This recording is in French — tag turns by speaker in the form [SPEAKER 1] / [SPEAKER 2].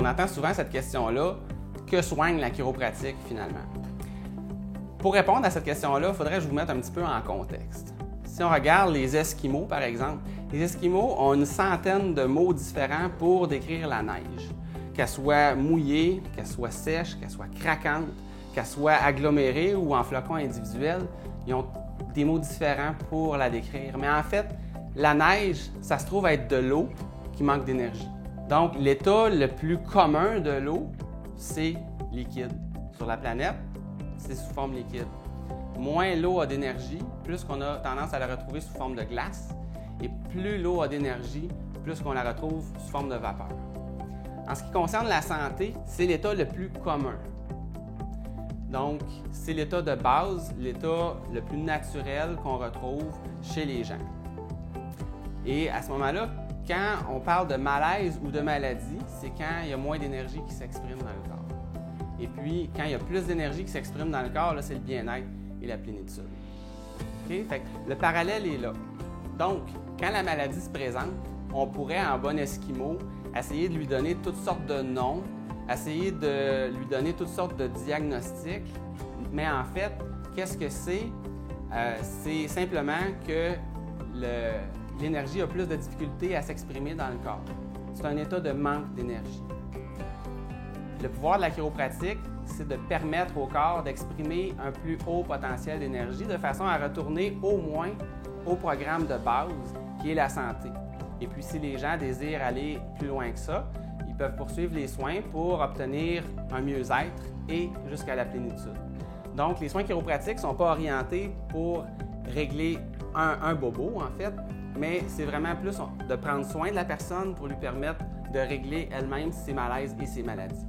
[SPEAKER 1] entend souvent cette question-là, que soigne la chiropratique finalement? Pour répondre à cette question-là, il faudrait que je vous mette un petit peu en contexte. Si on regarde les Esquimaux, par exemple, les Esquimaux ont une centaine de mots différents pour décrire la neige. Qu'elle soit mouillée, qu'elle soit sèche, qu'elle soit craquante, qu'elle soit agglomérée ou en flocons individuels, ils ont des mots différents pour la décrire. Mais en fait, la neige, ça se trouve être de l'eau qui manque d'énergie. Donc, l'état le plus commun de l'eau, c'est liquide. Sur la planète, c'est sous forme liquide. Moins l'eau a d'énergie, plus qu'on a tendance à la retrouver sous forme de glace. Et plus l'eau a d'énergie, plus qu'on la retrouve sous forme de vapeur. En ce qui concerne la santé, c'est l'état le plus commun. Donc, c'est l'état de base, l'état le plus naturel qu'on retrouve chez les gens. Et à ce moment-là, quand on parle de malaise ou de maladie, c'est quand il y a moins d'énergie qui s'exprime dans le corps. Et puis, quand il y a plus d'énergie qui s'exprime dans le corps, là, c'est le bien-être et la plénitude. Okay? Fait que le parallèle est là. Donc, quand la maladie se présente, on pourrait, en bon esquimau, essayer de lui donner toutes sortes de noms, essayer de lui donner toutes sortes de diagnostics, mais en fait, qu'est-ce que c'est? C'est simplement que l'énergie a plus de difficulté à s'exprimer dans le corps. C'est un état de manque d'énergie. Le pouvoir de la chiropratique, c'est de permettre au corps d'exprimer un plus haut potentiel d'énergie de façon à retourner au moins au programme de base qui est la santé. Et puis, si les gens désirent aller plus loin que ça, ils peuvent poursuivre les soins pour obtenir un mieux-être et jusqu'à la plénitude. Donc, les soins chiropratiques ne sont pas orientés pour régler un bobo, en fait, mais c'est vraiment plus de prendre soin de la personne pour lui permettre de régler elle-même ses malaises et ses maladies.